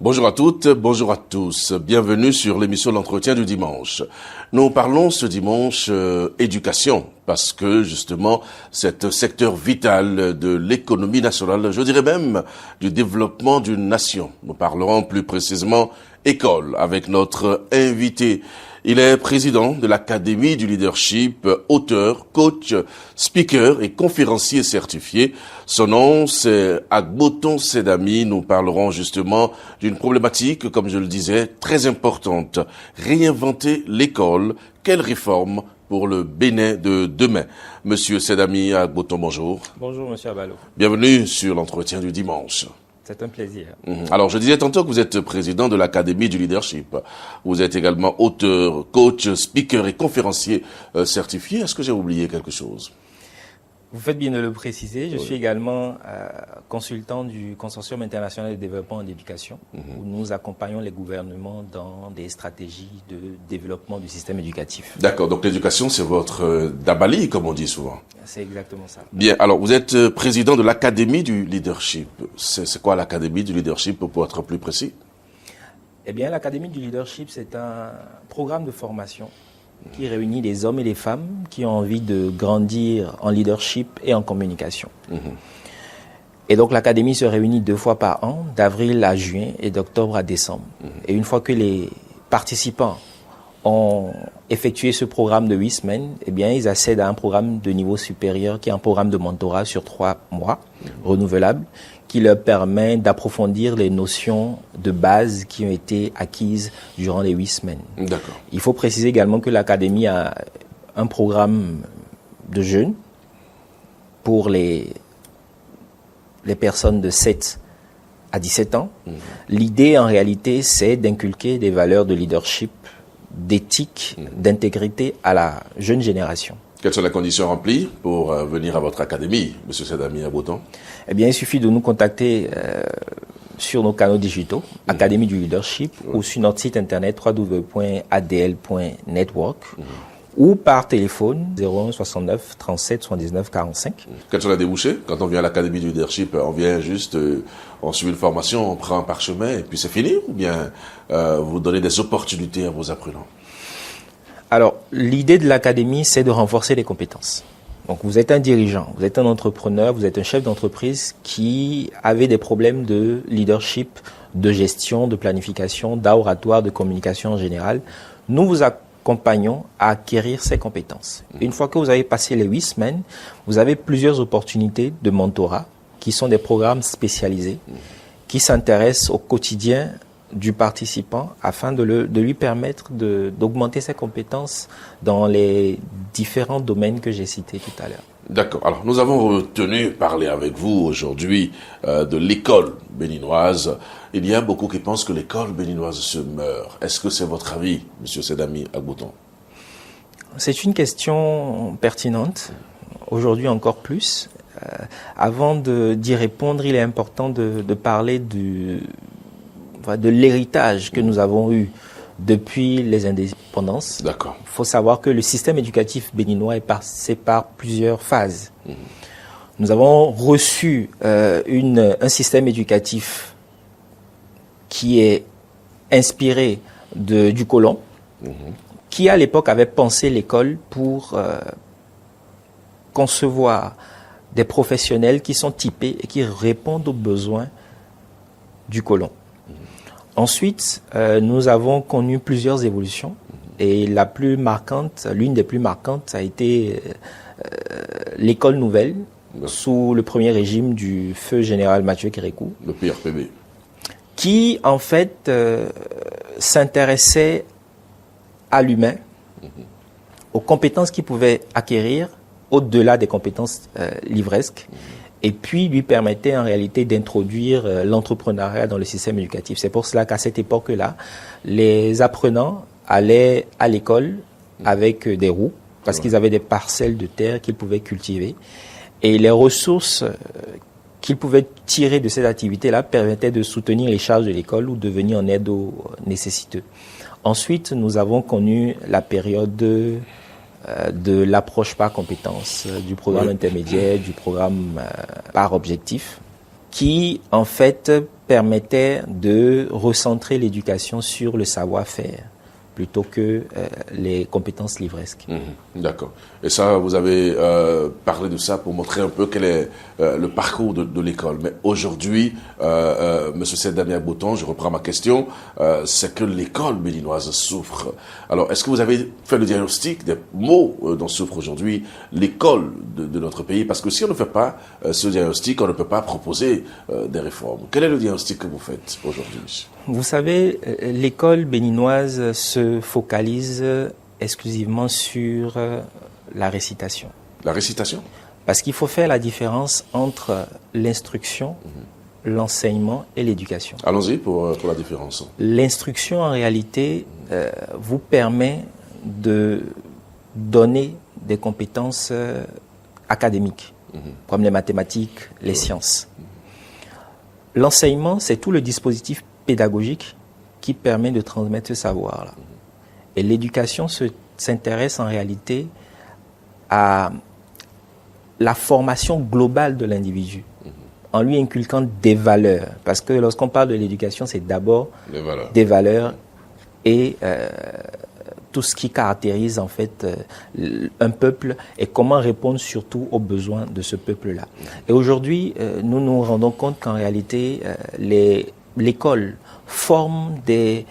Bonjour à toutes, bonjour à tous. Bienvenue sur l'émission L'Entretien du dimanche. Nous parlons ce dimanche éducation parce que justement c'est un secteur vital de l'économie nationale, je dirais même du développement d'une nation. Nous parlerons plus précisément école avec notre invité. Il est président de l'Académie du leadership, auteur, coach, speaker et conférencier certifié. Son nom, c'est Agboton Sedami. Nous parlerons justement d'une problématique, comme je le disais, très importante. Réinventer l'école. Quelle réforme pour le Bénin de demain? Monsieur Sedami Agboton, bonjour. Bonjour, monsieur Abalo. Bienvenue sur l'entretien du dimanche. C'est un plaisir. Alors, je disais tantôt que vous êtes président de l'Académie du leadership. Vous êtes également auteur, coach, speaker et conférencier certifié. Est-ce que j'ai oublié quelque chose? Vous faites bien de le préciser. Je suis également consultant du Consortium international de développement en éducation, où nous accompagnons les gouvernements dans des stratégies de développement du système éducatif. D'accord, donc l'éducation, c'est votre dabali, comme on dit souvent. C'est exactement ça. Bien, alors vous êtes président de l'Académie du leadership. C'est quoi l'Académie du leadership, pour être plus précis? Eh bien, l'Académie du leadership, c'est un programme de formation qui réunit des hommes et des femmes qui ont envie de grandir en leadership et en communication. Et donc l'Académie se réunit 2 fois par an, d'avril à juin et d'octobre à décembre. Et une fois que les participants ont effectué ce programme de 8 semaines, eh bien, ils accèdent à un programme de niveau supérieur qui est un programme de mentorat sur 3 mois, renouvelable, qui leur permet d'approfondir les notions de base qui ont été acquises durant les 8 semaines. D'accord. Il faut préciser également que l'Académie a un programme de jeunes pour les personnes de 7 à 17 ans. L'idée, en réalité, c'est d'inculquer des valeurs de leadership, d'éthique, d'intégrité à la jeune génération. Quelles sont les conditions remplies pour venir à votre académie, monsieur Sedami Agboton? Eh bien, il suffit de nous contacter sur nos canaux digitaux, Académie du leadership, ou sur notre site internet www.adl.network, ou par téléphone 01 69 37 79 45. Quels sont les débouchés? Quand on vient à l'Académie du leadership, on vient juste, on suit une formation, on prend un parchemin et puis c'est fini? Ou bien vous donnez des opportunités à vos apprenants? Alors, l'idée de l'Académie, c'est de renforcer les compétences. Donc, vous êtes un dirigeant, vous êtes un entrepreneur, vous êtes un chef d'entreprise qui avait des problèmes de leadership, de gestion, de planification, d'oratoire, de communication en général. Nous vous accompagnons à acquérir ces compétences. Une fois que vous avez passé les 8 semaines, vous avez plusieurs opportunités de mentorat qui sont des programmes spécialisés qui s'intéressent au quotidien du participant afin de lui permettre d'augmenter ses compétences dans les différents domaines que j'ai cités tout à l'heure. D'accord. Alors, nous avons retenu parler avec vous aujourd'hui de l'école béninoise. Il y a beaucoup qui pensent que l'école béninoise se meurt. Est-ce que c'est votre avis, monsieur Sedami Agboton? C'est une question pertinente, aujourd'hui encore plus. Avant d'y répondre, il est important de parler de l'héritage que nous avons eu depuis les indépendances. D'accord. Il faut savoir que le système éducatif béninois est passé par plusieurs phases. Nous avons reçu un système éducatif qui est inspiré du colon, qui à l'époque avait pensé l'école pour concevoir des professionnels qui sont typés et qui répondent aux besoins du colon. Ensuite, nous avons connu plusieurs évolutions et l'une des plus marquantes a été l'école nouvelle sous le premier régime du feu général Mathieu Kérékou. Le PRPB. Qui, en fait, s'intéressait à l'humain, aux compétences qu'il pouvait acquérir au-delà des compétences livresques. Et puis lui permettait en réalité d'introduire l'entrepreneuriat dans le système éducatif. C'est pour cela qu'à cette époque-là, les apprenants allaient à l'école avec des roues, parce qu'ils avaient des parcelles de terre qu'ils pouvaient cultiver. Et les ressources qu'ils pouvaient tirer de cette activité-là permettaient de soutenir les charges de l'école ou de venir en aide aux nécessiteux. Ensuite, nous avons connu la période de l'approche par compétences, du programme intermédiaire, du programme par objectif. qui, en fait, permettait de recentrer l'éducation sur le savoir-faire plutôt que les compétences livresques. D'accord. Et ça, vous avez parlé de ça pour montrer un peu quel est le parcours de l'école. Mais aujourd'hui, Monsieur Seydou Bouton, je reprends ma question, c'est que l'école béninoise souffre. Alors, est-ce que vous avez fait le diagnostic des maux dont souffre aujourd'hui l'école de notre pays? Parce que si on ne fait pas ce diagnostic, on ne peut pas proposer des réformes. Quel est le diagnostic que vous faites aujourd'hui? Vous savez, l'école béninoise se focalise exclusivement sur la récitation. La récitation? Parce qu'il faut faire la différence entre l'instruction, l'enseignement et l'éducation. Allons-y pour la différence. L'instruction, en réalité, vous permet de donner des compétences académiques, comme les mathématiques, les sciences. L'enseignement, c'est tout le dispositif pédagogique qui permet de transmettre ce savoir-là. Et l'éducation s'intéresse en réalité à la formation globale de l'individu, en lui inculquant des valeurs. Parce que lorsqu'on parle de l'éducation, c'est d'abord des valeurs et tout ce qui caractérise en fait un peuple et comment répondre surtout aux besoins de ce peuple-là. Et aujourd'hui, nous nous rendons compte qu'en réalité, l'école forme des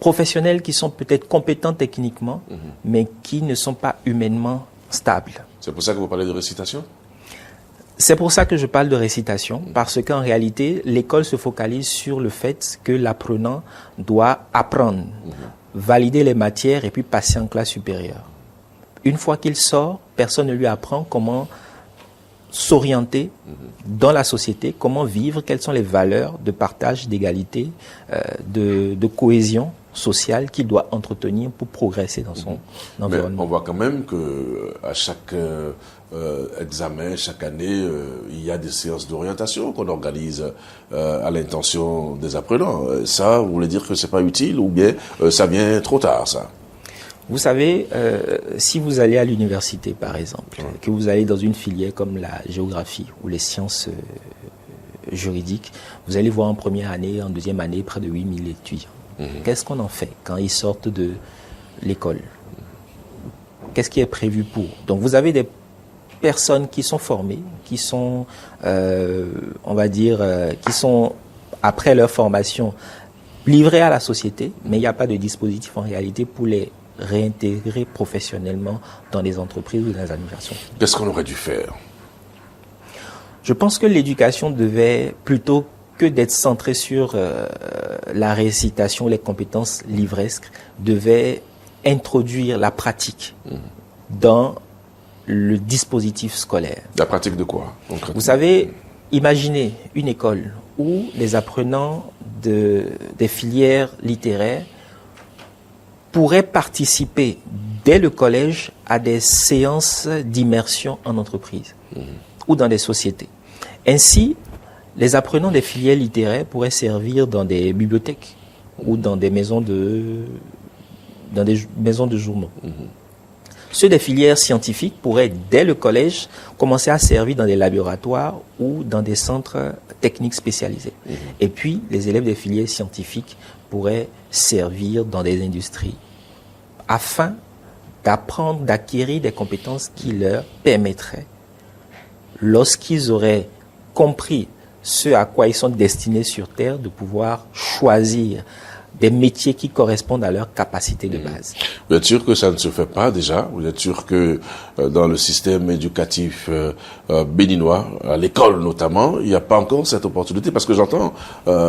professionnels qui sont peut-être compétents techniquement, mais qui ne sont pas humainement stables. C'est pour ça que vous parlez de récitation? C'est pour ça que je parle de récitation, parce qu'en réalité, l'école se focalise sur le fait que l'apprenant doit apprendre, valider les matières et puis passer en classe supérieure. Une fois qu'il sort, personne ne lui apprend comment s'orienter dans la société, comment vivre, quelles sont les valeurs de partage, d'égalité, de cohésion sociale qu'il doit entretenir pour progresser dans son environnement. Mais on voit quand même que à chaque examen, chaque année, il y a des séances d'orientation qu'on organise à l'intention des apprenants. Ça, vous voulez dire que c'est pas utile ou bien ça vient trop tard, ça? Vous savez, si vous allez à l'université, par exemple, que vous allez dans une filière comme la géographie ou les sciences juridiques, vous allez voir en première année, en deuxième année, près de 8000 étudiants. Qu'est-ce qu'on en fait quand ils sortent de l'école? Qu'est-ce qui est prévu pour? Donc vous avez des personnes qui sont formées, qui sont, on va dire, qui sont, après leur formation, livrées à la société, mais il n'y a pas de dispositif en réalité pour les réintégrer professionnellement dans les entreprises ou dans les administrations. Qu'est-ce qu'on aurait dû faire? Je pense que l'éducation devait, plutôt que d'être centrée sur la récitation, les compétences livresques, devait introduire la pratique dans le dispositif scolaire. La pratique de quoi, concrètement? Vous savez, imaginez une école où les apprenants des filières littéraires pourraient participer dès le collège à des séances d'immersion en entreprise ou dans des sociétés. Ainsi, les apprenants des filières littéraires pourraient servir dans des bibliothèques ou dans des maisons de journaux. Ceux des filières scientifiques pourraient, dès le collège, commencer à servir dans des laboratoires ou dans des centres techniques spécialisés. Et puis, les élèves des filières scientifiques pourraient servir dans des industries afin d'apprendre, d'acquérir des compétences qui leur permettraient, lorsqu'ils auraient compris ce à quoi ils sont destinés sur Terre, de pouvoir choisir des métiers qui correspondent à leur capacité de base. Vous êtes sûr que ça ne se fait pas déjà? Vous êtes sûr que dans le système éducatif béninois, à l'école notamment, il n'y a pas encore cette opportunité? Parce que j'entends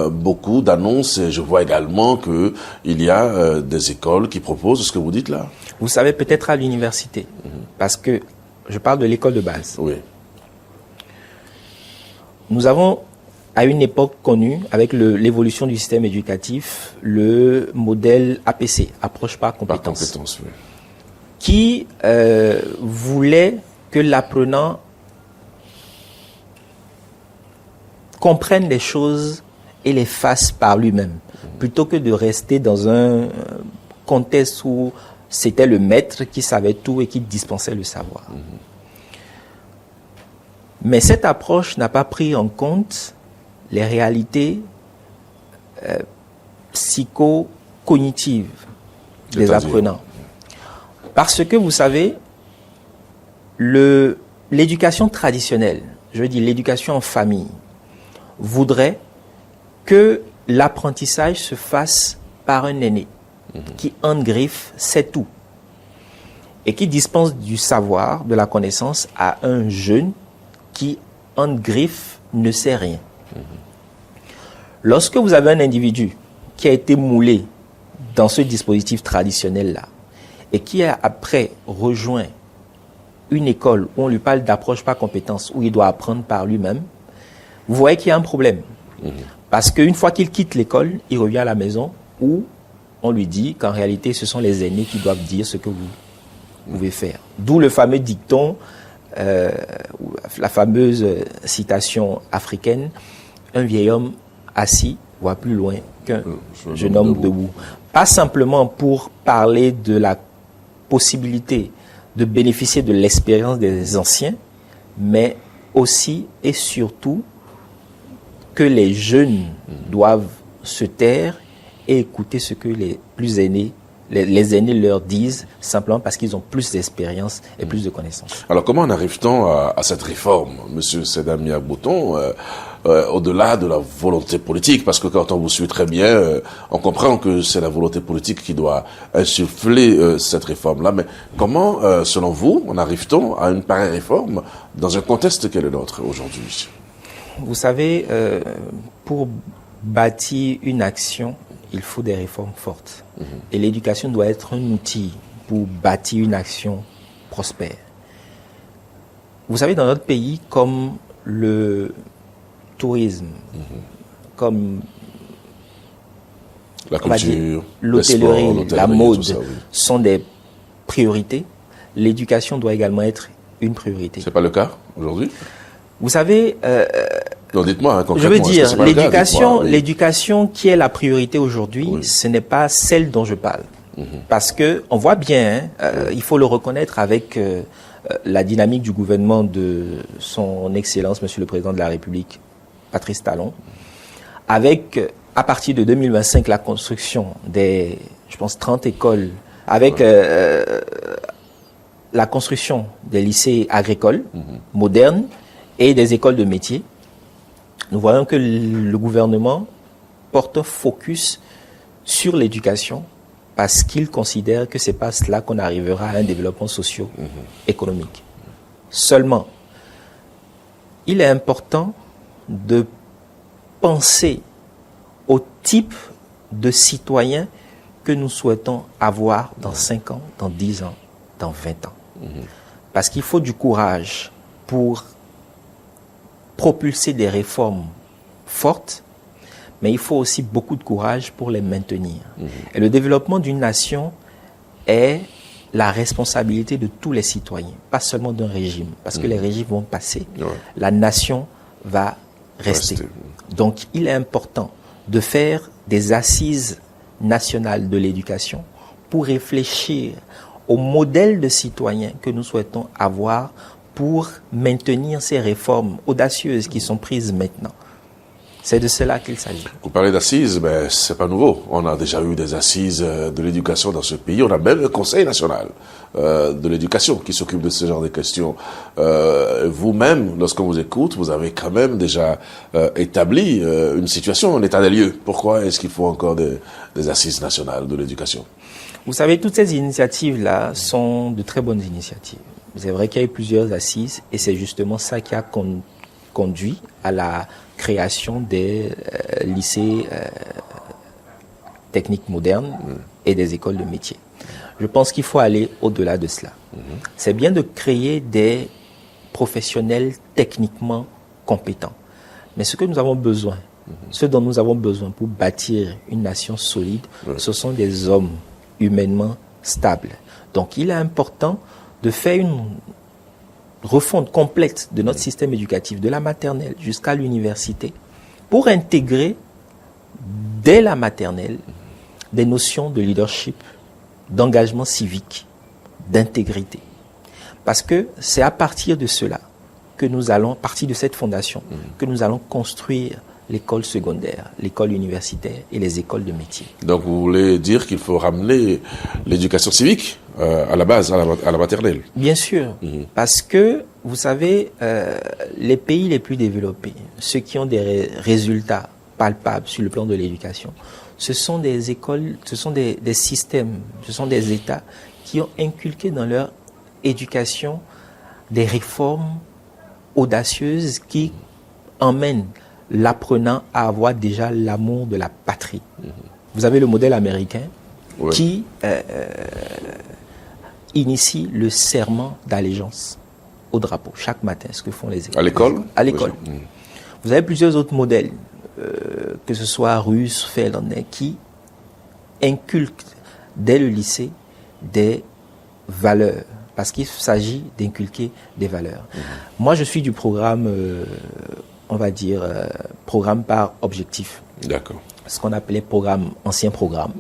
beaucoup d'annonces et je vois également qu'il y a des écoles qui proposent ce que vous dites là. Vous savez, peut-être à l'université, parce que je parle de l'école de base. Oui. Nous avons, à une époque connue, avec l'évolution du système éducatif, le modèle APC, approche par compétence, Par compétence, oui. Qui voulait que l'apprenant comprenne les choses et les fasse par lui-même, plutôt que de rester dans un contexte où c'était le maître qui savait tout et qui dispensait le savoir. Mais cette approche n'a pas pris en compte les réalités psycho-cognitives des apprenants. Parce que vous savez, l'éducation traditionnelle, je veux dire l'éducation en famille, voudrait que l'apprentissage se fasse par un aîné qui engriffe sait tout et qui dispense du savoir, de la connaissance à un jeune qui engriffe ne sait rien. Lorsque vous avez un individu qui a été moulé dans ce dispositif traditionnel-là et qui a après rejoint une école où on lui parle d'approche par compétence, où il doit apprendre par lui-même, vous voyez qu'il y a un problème. Parce qu'une fois qu'il quitte l'école, il revient à la maison où on lui dit qu'en réalité, ce sont les aînés qui doivent dire ce que vous pouvez faire. D'où le fameux dicton, la fameuse citation africaine, un vieil homme assis voit plus loin qu'un jeune homme debout. Pas simplement pour parler de la possibilité de bénéficier de l'expérience des anciens, mais aussi et surtout que les jeunes doivent se taire et écouter ce que les plus aînés, les aînés leur disent, simplement parce qu'ils ont plus d'expérience et plus de connaissances. Alors comment en arrive-t-on à cette réforme, Monsieur Sedam Miabouton, au-delà de la volonté politique? Parce que quand on vous suit très bien, on comprend que c'est la volonté politique qui doit insuffler cette réforme-là. Mais comment, selon vous, en arrive-t-on à une pareille réforme dans un contexte qui est le nôtre aujourd'hui? Vous savez, pour bâtir une action, il faut des réformes fortes. Et l'éducation doit être un outil pour bâtir une action prospère. Vous savez, dans notre pays, comme le tourisme, comme la culture, l'hôtellerie, la mode sont des priorités, l'éducation doit également être une priorité. C'est pas le cas aujourd'hui? Vous savez, non, dites-moi, concrètement, je veux dire, l'éducation qui est la priorité aujourd'hui, ce n'est pas celle dont je parle. Parce que on voit bien, il faut le reconnaître avec la dynamique du gouvernement de son Excellence, Monsieur le Président de la République, Patrice Talon, avec, à partir de 2025, la construction des, je pense, 30 écoles, avec la construction des lycées agricoles modernes et des écoles de métiers. Nous voyons que le gouvernement porte un focus sur l'éducation parce qu'il considère que ce n'est pas cela qu'on arrivera à un développement socio-économique. Seulement, il est important de penser au type de citoyen que nous souhaitons avoir dans 5 ans, dans 10 ans, dans 20 ans. Parce qu'il faut du courage pour propulser des réformes fortes, mais il faut aussi beaucoup de courage pour les maintenir. Et le développement d'une nation est la responsabilité de tous les citoyens, pas seulement d'un régime, parce que les régimes vont passer. La nation va rester. Donc, il est important de faire des assises nationales de l'éducation pour réfléchir au modèle de citoyens que nous souhaitons avoir pour maintenir ces réformes audacieuses qui sont prises maintenant. C'est de cela qu'il s'agit. Vous parlez d'assises, mais c'est pas nouveau. On a déjà eu des assises de l'éducation dans ce pays. On a même le Conseil national de l'éducation qui s'occupe de ce genre de questions. Vous-même, lorsqu'on vous écoute, vous avez quand même déjà établi une situation, un état des lieux. Pourquoi est-ce qu'il faut encore des assises nationales de l'éducation? Vous savez, toutes ces initiatives-là sont de très bonnes initiatives. C'est vrai qu'il y a eu plusieurs assises et c'est justement ça qui a conduit à la création des lycées techniques modernes et des écoles de métiers. Je pense qu'il faut aller au-delà de cela. C'est bien de créer des professionnels techniquement compétents. Mais ce que nous avons besoin, ce dont nous avons besoin pour bâtir une nation solide, ce sont des hommes humainement stables. Donc il est important de faire une refonte complète de notre système éducatif, de la maternelle jusqu'à l'université, pour intégrer dès la maternelle des notions de leadership, d'engagement civique, d'intégrité. Parce que c'est à partir de cela que nous allons, partir de cette fondation, que nous allons construire l'école secondaire, l'école universitaire et les écoles de métier. Donc vous voulez dire qu'il faut ramener l'éducation civique à la base, à la maternelle? Bien sûr, parce que, vous savez, les pays les plus développés, ceux qui ont des résultats palpables sur le plan de l'éducation, ce sont des écoles, ce sont des systèmes, ce sont des États qui ont inculqué dans leur éducation des réformes audacieuses qui emmènent l'apprenant à avoir déjà l'amour de la patrie. Vous avez le modèle américain qui initie le serment d'allégeance au drapeau chaque matin, ce que font les écoles. À l'école? À l'école. Vous avez plusieurs autres modèles, que ce soit russe, finlandais, qui inculquent dès le lycée des valeurs, parce qu'il s'agit d'inculquer des valeurs. Moi, je suis du programme, on va dire, programme par objectif. D'accord. Ce qu'on appelait ancien programme,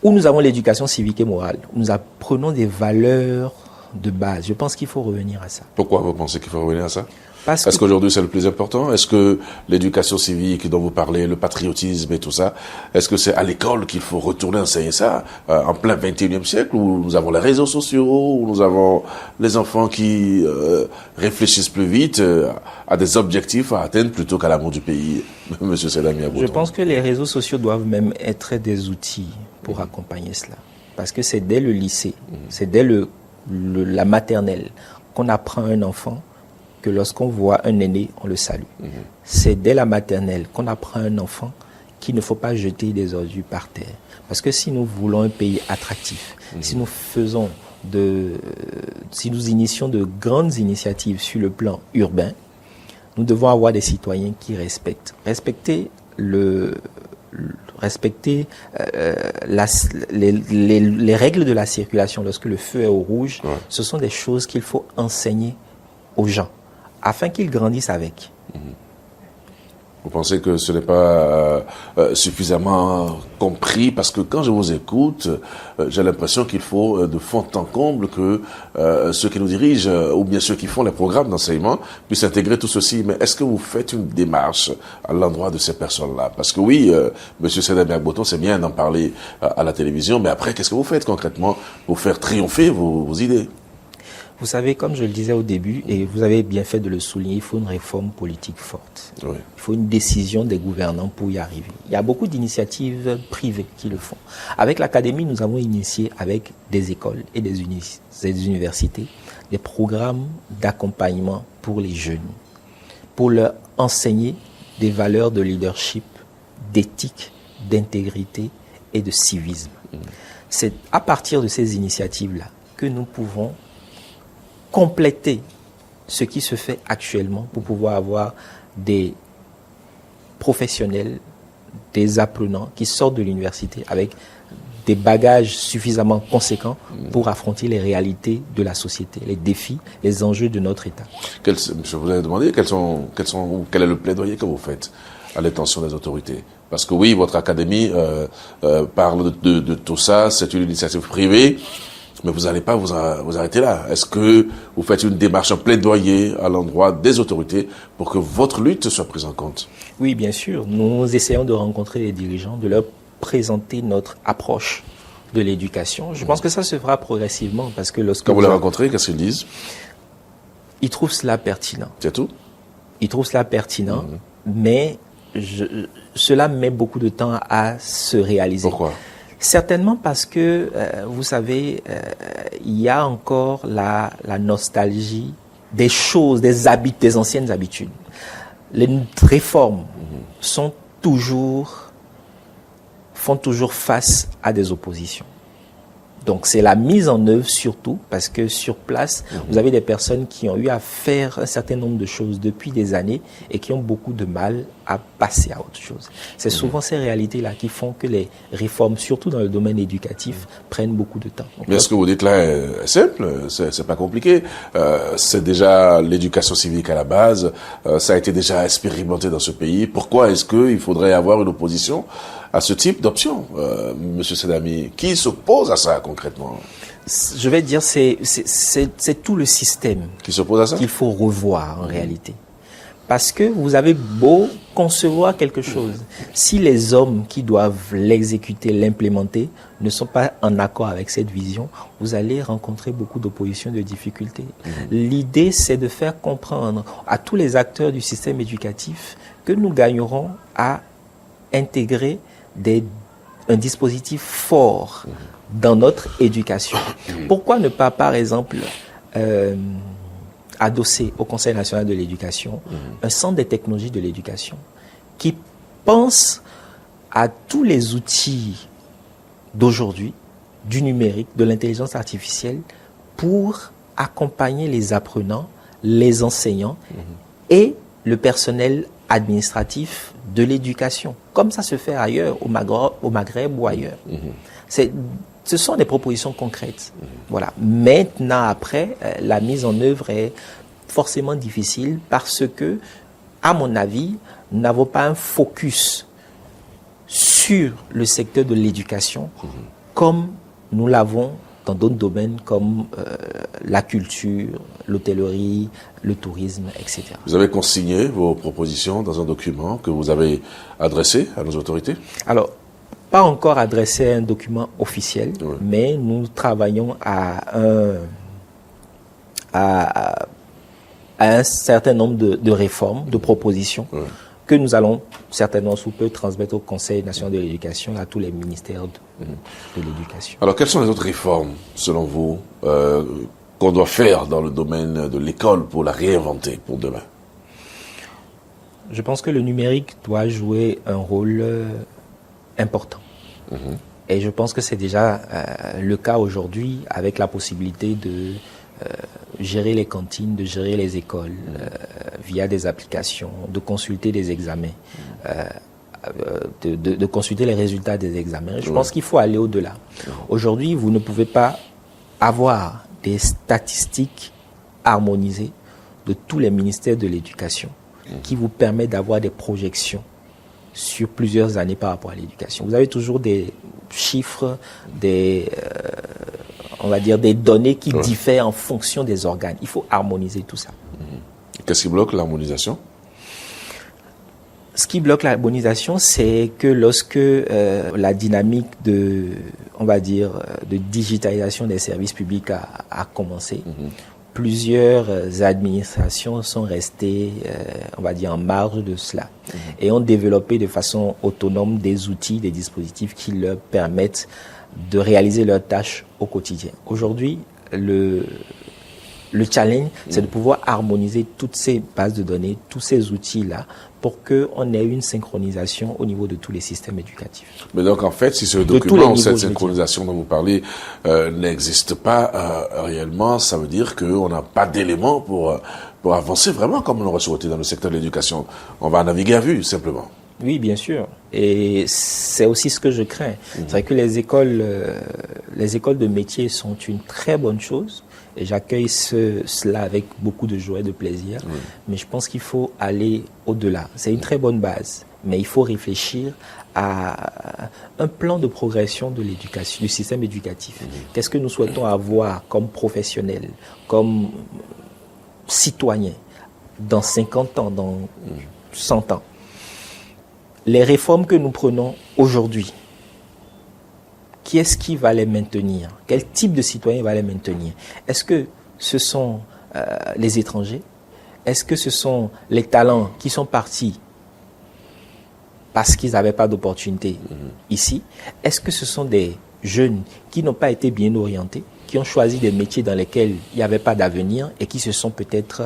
où nous avons l'éducation civique et morale, où nous apprenons des valeurs de base. Je pense qu'il faut revenir à ça. Pourquoi vous pensez qu'il faut revenir à ça? Est-ce qu'aujourd'hui c'est le plus important? Est-ce que l'éducation civique dont vous parlez, le patriotisme et tout ça, est-ce que c'est à l'école qu'il faut retourner enseigner ça en plein 21e siècle, où nous avons les réseaux sociaux, où nous avons les enfants qui réfléchissent plus vite à des objectifs à atteindre plutôt qu'à l'amour du pays? Monsieur Sedami Agboton. Je pense que les réseaux sociaux doivent même être des outils pour accompagner cela. Parce que c'est dès le lycée, c'est dès la maternelle qu'on apprend à un enfant que lorsqu'on voit un aîné, on le salue. C'est dès la maternelle qu'on apprend à un enfant qu'il ne faut pas jeter des ordures par terre. Parce que si nous voulons un pays attractif, si nous initions de grandes initiatives sur le plan urbain, nous devons avoir des citoyens qui respectent. Respecter les règles de la circulation lorsque le feu est au rouge, ce sont des choses qu'il faut enseigner aux gens, afin qu'ils grandissent avec. Vous pensez que ce n'est pas suffisamment compris? Parce que quand je vous écoute, j'ai l'impression qu'il faut de fond en comble que ceux qui nous dirigent, ou bien ceux qui font les programmes d'enseignement, puissent intégrer tout ceci. Mais est-ce que vous faites une démarche à l'endroit de ces personnes-là? Parce que oui, Monsieur Sedami Agboton, c'est bien d'en parler à la télévision, mais après, qu'est-ce que vous faites concrètement pour faire triompher vos idées? Vous savez, comme je le disais au début, et vous avez bien fait de le souligner, il faut une réforme politique forte. Il faut une décision des gouvernants pour y arriver. Il y a beaucoup d'initiatives privées qui le font. Avec l'Académie, nous avons initié avec des écoles et des universités des programmes d'accompagnement pour les jeunes, pour leur enseigner des valeurs de leadership, d'éthique, d'intégrité et de civisme. C'est à partir de ces initiatives-là que nous pouvons compléter ce qui se fait actuellement pour pouvoir avoir des professionnels, des apprenants qui sortent de l'université avec des bagages suffisamment conséquents pour affronter les réalités de la société, les défis, les enjeux de notre État. Je vous ai demandé quel est le plaidoyer que vous faites à l'intention des autorités. Parce que oui, votre académie parle de tout ça, c'est une initiative privée. Mais vous n'allez pas vous arrêter là. Est-ce que vous faites une démarche, un plaidoyer à l'endroit des autorités pour que votre lutte soit prise en compte? Oui, bien sûr. Nous essayons de rencontrer les dirigeants, de leur présenter notre approche de l'éducation. Je pense que ça se fera progressivement parce que lorsque... Quand vous les rencontrez, qu'est-ce qu'ils disent? Ils trouvent cela pertinent. C'est tout? Ils trouvent cela pertinent, mais cela met beaucoup de temps à se réaliser. Pourquoi? Certainement parce que, vous savez, il y a encore la nostalgie des choses, des habitudes, des anciennes habitudes. Les réformes font toujours face à des oppositions. Donc c'est la mise en œuvre surtout, parce que sur place, vous avez des personnes qui ont eu à faire un certain nombre de choses depuis des années et qui ont beaucoup de mal à passer à autre chose. C'est souvent ces réalités-là qui font que les réformes, surtout dans le domaine éducatif, prennent beaucoup de temps. Mais ce que vous dites là est simple, c'est pas compliqué. C'est déjà l'éducation civique à la base, ça a été déjà expérimenté dans ce pays. Pourquoi est-ce qu'il faudrait avoir une opposition à ce type d'option, Monsieur Sedami? Qui s'oppose à ça concrètement? Je vais dire, c'est tout le système qui s'oppose à ça qu'il faut revoir en réalité. Parce que vous avez beau concevoir quelque chose, si les hommes qui doivent l'exécuter, l'implémenter, ne sont pas en accord avec cette vision, vous allez rencontrer beaucoup d'opposition, de difficultés. L'idée, c'est de faire comprendre à tous les acteurs du système éducatif que nous gagnerons à intégrer un dispositif fort dans notre éducation. Pourquoi ne pas, par exemple, adossé au Conseil national de l'éducation, un centre des technologies de l'éducation qui pense à tous les outils d'aujourd'hui, du numérique, de l'intelligence artificielle, pour accompagner les apprenants, les enseignants et le personnel administratif de l'éducation, comme ça se fait ailleurs, au Maghreb ou ailleurs. Ce sont des propositions concrètes. Voilà. Maintenant, après, la mise en œuvre est forcément difficile parce que, à mon avis, nous n'avons pas un focus sur le secteur de l'éducation comme nous l'avons dans d'autres domaines comme la culture, l'hôtellerie, le tourisme, etc. Vous avez consigné vos propositions dans un document que vous avez adressé à nos autorités? Alors, pas encore adressé à un document officiel, mais nous travaillons à un certain nombre de réformes, de propositions que nous allons certainement sous peu transmettre au Conseil national de l'éducation, à tous les ministères de l'éducation. Alors, quelles sont les autres réformes, selon vous, qu'on doit faire dans le domaine de l'école pour la réinventer pour demain? Je pense que le numérique doit jouer un rôle important. Et je pense que c'est déjà le cas aujourd'hui avec la possibilité de gérer les cantines, de gérer les écoles via des applications, de consulter des examens, de consulter les résultats des examens. Je pense qu'il faut aller au-delà. Aujourd'hui, vous ne pouvez pas avoir des statistiques harmonisées de tous les ministères de l'éducation qui vous permettent d'avoir des projections sur plusieurs années par rapport à l'éducation. Vous avez toujours des chiffres, on va dire des données qui diffèrent en fonction des organes. Il faut harmoniser tout ça. Qu'est-ce qui bloque l'harmonisation? Ce qui bloque l'harmonisation, c'est que lorsque la dynamique de digitalisation des services publics a commencé, plusieurs administrations sont restées, en marge de cela et ont développé de façon autonome des outils, des dispositifs qui leur permettent de réaliser leurs tâches au quotidien. Aujourd'hui, le challenge, c'est de pouvoir harmoniser toutes ces bases de données, tous ces outils-là, pour qu'on ait une synchronisation au niveau de tous les systèmes éducatifs. Mais donc, en fait, si ce document, cette synchronisation dont vous parlez, n'existe pas réellement, ça veut dire qu'on n'a pas d'éléments pour avancer vraiment comme on l'aurait souhaité dans le secteur de l'éducation. On va naviguer à vue, simplement. Oui, bien sûr. Et c'est aussi ce que je crains. C'est vrai que les écoles de métiers sont une très bonne chose. Et j'accueille cela avec beaucoup de joie et de plaisir. Mais je pense qu'il faut aller au-delà. C'est une très bonne base. Mais il faut réfléchir à un plan de progression de l'éducation, du système éducatif. Qu'est-ce que nous souhaitons avoir comme professionnels, comme citoyens, dans 50 ans, dans 100 ans? Les réformes que nous prenons aujourd'hui, qui est-ce qui va les maintenir? Quel type de citoyen va les maintenir? Est-ce que ce sont les étrangers? Est-ce que ce sont les talents qui sont partis parce qu'ils n'avaient pas d'opportunité ici? Est-ce que ce sont des jeunes qui n'ont pas été bien orientés, qui ont choisi des métiers dans lesquels il n'y avait pas d'avenir et qui se sont peut-être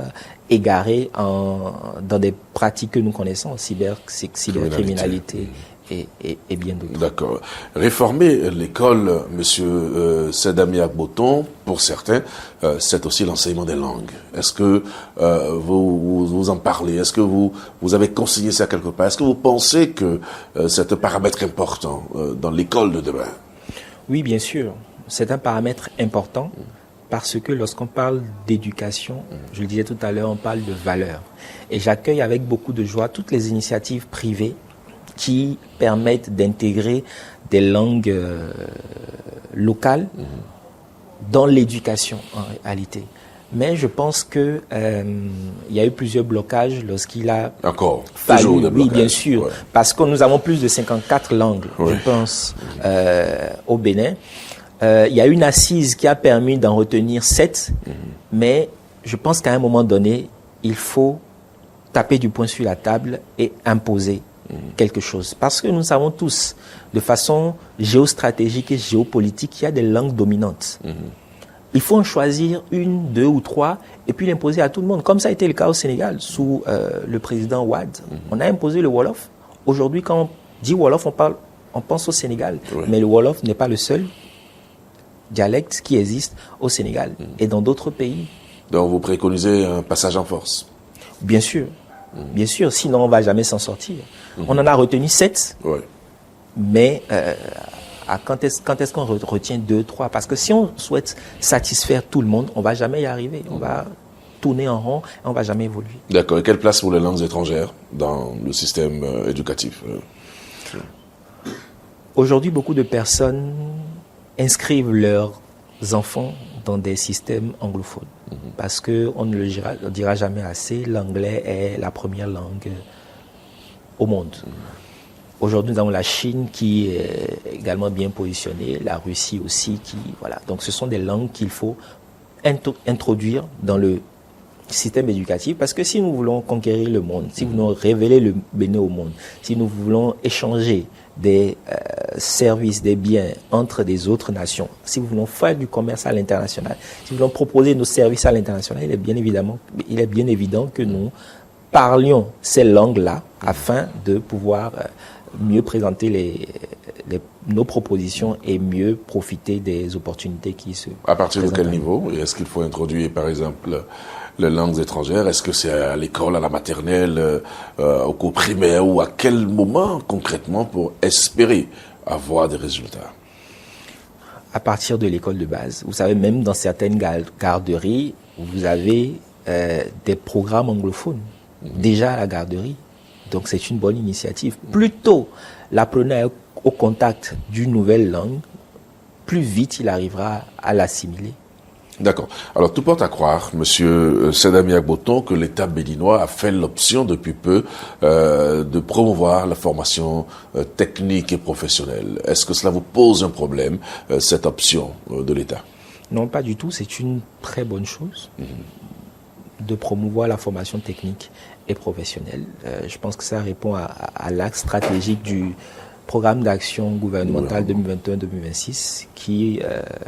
égarés dans des pratiques que nous connaissons, cybercriminalité et bien d'autres. D'accord. Réformer l'école, Monsieur Sedamia Boton, pour certains, c'est aussi l'enseignement des langues. Est-ce que vous en parlez? Est-ce que vous avez consigné ça quelque part? Est-ce que vous pensez que c'est un paramètre important dans l'école de demain? Oui, bien sûr. C'est un paramètre important parce que lorsqu'on parle d'éducation, je le disais tout à l'heure, on parle de valeurs. Et j'accueille avec beaucoup de joie toutes les initiatives privées qui permettent d'intégrer des langues locales dans l'éducation en réalité. Mais je pense que il y a eu plusieurs blocages lorsqu'il a fallu, toujours des blocages. Oui, bien sûr, parce que nous avons plus de 54 langues, je pense, au Bénin. Il y a une assise qui a permis d'en retenir 7, mais je pense qu'à un moment donné, il faut taper du poing sur la table et imposer quelque chose. Parce que nous savons tous, de façon géostratégique et géopolitique, qu'il y a des langues dominantes. Il faut en choisir une, 2 ou 3 et puis l'imposer à tout le monde. Comme ça a été le cas au Sénégal sous le président Wade. On a imposé le Wolof. Aujourd'hui, quand on dit Wolof, on pense au Sénégal. Mais le Wolof n'est pas le seul dialecte qui existe au Sénégal et dans d'autres pays. Donc vous préconisez un passage en force? Bien sûr. Bien sûr, sinon on ne va jamais s'en sortir. On en a retenu 7. Mais quand est-ce qu'on retient 2, 3? Parce que si on souhaite satisfaire tout le monde, on ne va jamais y arriver. On va tourner en rond et on ne va jamais évoluer. D'accord. Et quelle place pour les langues étrangères dans le système éducatif? Aujourd'hui, beaucoup de personnes inscrivent leurs enfants dans des systèmes anglophones. Parce qu'on ne le dira jamais assez, l'anglais est la première langue au monde. Aujourd'hui, nous avons la Chine qui est également bien positionnée, la Russie aussi, voilà. Donc, ce sont des langues qu'il faut introduire dans le système éducatif, parce que si nous voulons conquérir le monde, si nous voulons révéler le Bénin au monde, si nous voulons échanger des services, des biens entre des autres nations, si nous voulons faire du commerce à l'international, si nous voulons proposer nos services à l'international, il est bien évident que nous parlions ces langues-là afin de pouvoir mieux présenter nos propositions et mieux profiter des opportunités qui se présentent. À partir de quel niveau? Est-ce qu'il faut introduire, par exemple, les langues étrangères? Est-ce que c'est à l'école, à la maternelle, au cours primaire, ou à quel moment concrètement pour espérer avoir des résultats? À partir de l'école de base. Vous savez, même dans certaines garderies, vous avez des programmes anglophones, déjà à la garderie. Donc c'est une bonne initiative. Plus tôt l'apprenant est au contact d'une nouvelle langue, plus vite il arrivera à l'assimiler. D'accord. Alors, tout porte à croire, Monsieur Sedami Agboton, que l'État béninois a fait l'option depuis peu de promouvoir la formation technique et professionnelle. Est-ce que cela vous pose un problème, cette option de l'État? Non, pas du tout. C'est une très bonne chose de promouvoir la formation technique et professionnelle. Je pense que ça répond à l'axe stratégique du programme d'action gouvernemental 2021-2026 qui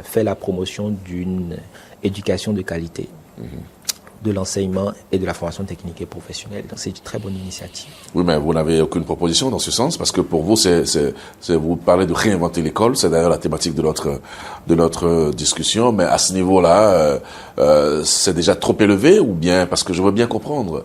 fait la promotion d'une éducation de qualité, de l'enseignement et de la formation technique et professionnelle. Donc c'est une très bonne initiative. Oui, mais vous n'avez aucune proposition dans ce sens, parce que pour vous, vous parlez de réinventer l'école, c'est d'ailleurs la thématique de notre discussion, mais à ce niveau-là, c'est déjà trop élevé, ou bien, parce que je veux bien comprendre,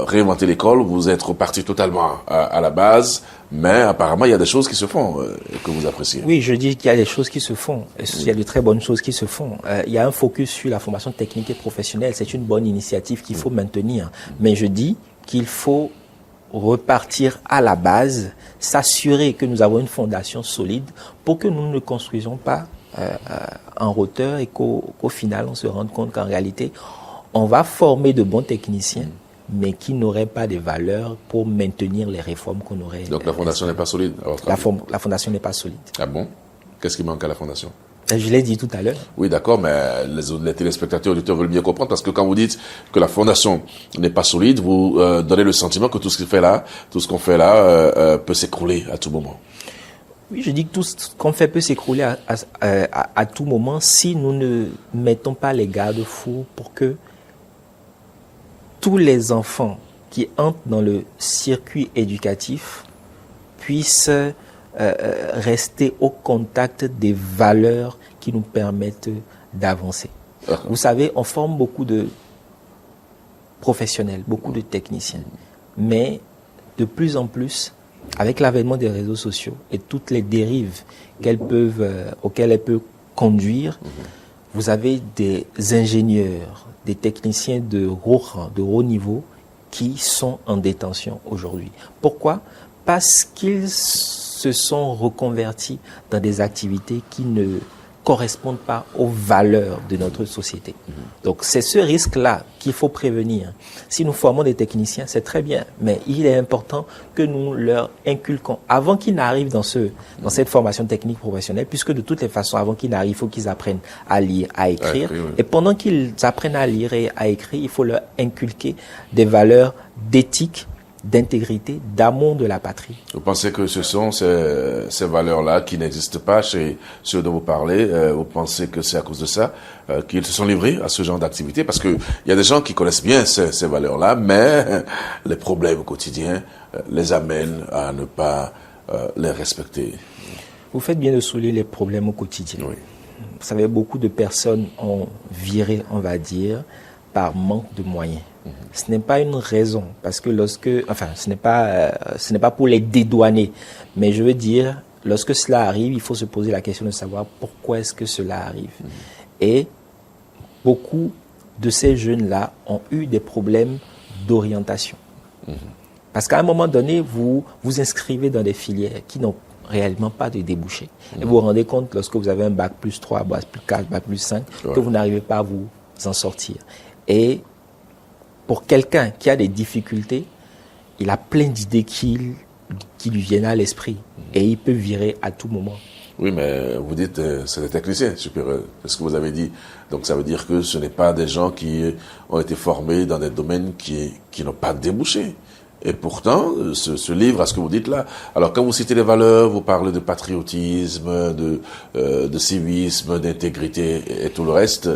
réinventer l'école, vous êtes reparti totalement à la base, mais apparemment, il y a des choses qui se font et que vous appréciez. Oui, je dis qu'il y a des choses qui se font. Il y a de très bonnes choses qui se font. Il y a un focus sur la formation technique et professionnelle. C'est une bonne initiative qu'il faut maintenir. Mais je dis qu'il faut repartir à la base, s'assurer que nous avons une fondation solide pour que nous ne construisons pas en hauteur et qu'au final, on se rende compte qu'en réalité, on va former de bons techniciens, mais qui n'auraient pas de valeur pour maintenir les réformes qu'on aurait. Donc la fondation n'est pas solide à votre avis? La fondation n'est pas solide. Ah bon? Qu'est-ce qui manque à la fondation? Je l'ai dit tout à l'heure. Oui, d'accord, mais les téléspectateurs, auditeurs veulent bien comprendre, parce que quand vous dites que la fondation n'est pas solide, vous donnez le sentiment que tout ce qu'on fait là peut s'écrouler à tout moment. Oui, je dis que tout ce qu'on fait peut s'écrouler à tout moment si nous ne mettons pas les garde-fous pour que tous les enfants qui entrent dans le circuit éducatif puissent rester au contact des valeurs qui nous permettent d'avancer. Vous savez, on forme beaucoup de professionnels, beaucoup de techniciens, mais de plus en plus, avec l'avènement des réseaux sociaux et toutes les dérives auxquelles elles peuvent conduire, vous avez des ingénieurs, des techniciens de haut rang, de haut niveau, qui sont en détention aujourd'hui. Pourquoi? Parce qu'ils se sont reconvertis dans des activités qui ne correspondent pas aux valeurs de notre société. Donc c'est ce risque-là qu'il faut prévenir. Si nous formons des techniciens, c'est très bien, mais il est important que nous leur inculquons, avant qu'ils n'arrivent dans cette formation technique professionnelle, puisque de toutes les façons, avant qu'ils n'arrivent, il faut qu'ils apprennent à lire, à écrire. Oui. Et pendant qu'ils apprennent à lire et à écrire, il faut leur inculquer des valeurs d'éthique, d'intégrité, d'amour de la patrie. Vous pensez que ce sont ces valeurs-là qui n'existent pas chez ceux dont vous parlez? Vous pensez que c'est à cause de ça qu'ils se sont livrés à ce genre d'activité? Parce que il y a des gens qui connaissent bien ces valeurs-là, mais les problèmes quotidiens les amènent à ne pas les respecter. Vous faites bien de souligner les problèmes au quotidien. Oui. Vous savez, beaucoup de personnes ont viré, on va dire, par manque de moyens. Ce n'est pas une raison, parce que ce n'est pas pour les dédouaner, mais je veux dire, lorsque cela arrive, il faut se poser la question de savoir pourquoi est-ce que cela arrive. Et beaucoup de ces jeunes-là ont eu des problèmes d'orientation. Parce qu'à un moment donné, vous vous inscrivez dans des filières qui n'ont réellement pas de débouchés. Et vous vous rendez compte, lorsque vous avez un bac plus 3, bac plus 4, bac plus 5, que vous n'arrivez pas à vous en sortir. Et pour quelqu'un qui a des difficultés, il a plein d'idées qui lui viennent à l'esprit. Et il peut virer à tout moment. Oui, mais vous dites c'est des techniciens supérieurs. C'est ce que vous avez dit. Donc ça veut dire que ce n'est pas des gens qui ont été formés dans des domaines qui n'ont pas de débouchés. Et pourtant, se livrent à ce que vous dites là. Alors quand vous citez les valeurs, vous parlez de patriotisme, de civisme, d'intégrité et tout le reste.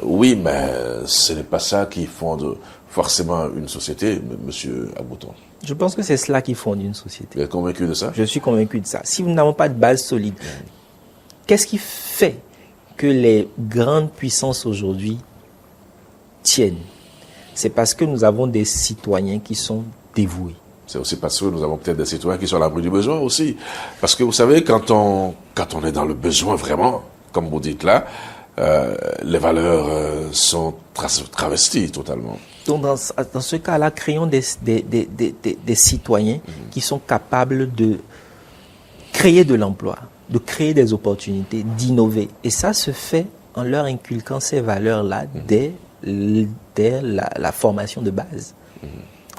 Oui, mais ce n'est pas ça qui fonde forcément une société, monsieur Agbouton. Je pense que c'est cela qui fonde une société. Vous êtes convaincu de ça? Je suis convaincu de ça. Si nous n'avons pas de base solide, qu'est-ce qui fait que les grandes puissances aujourd'hui tiennent? C'est parce que nous avons des citoyens qui sont dévoués. C'est aussi parce que nous avons peut-être des citoyens qui sont à l'abri du besoin aussi. Parce que vous savez, quand on est dans le besoin vraiment, comme vous dites là, les valeurs sont travesties totalement. Donc dans ce cas-là, créons des citoyens qui sont capables de créer de l'emploi, de créer des opportunités, d'innover. Et ça se fait en leur inculquant ces valeurs-là dès la formation de base.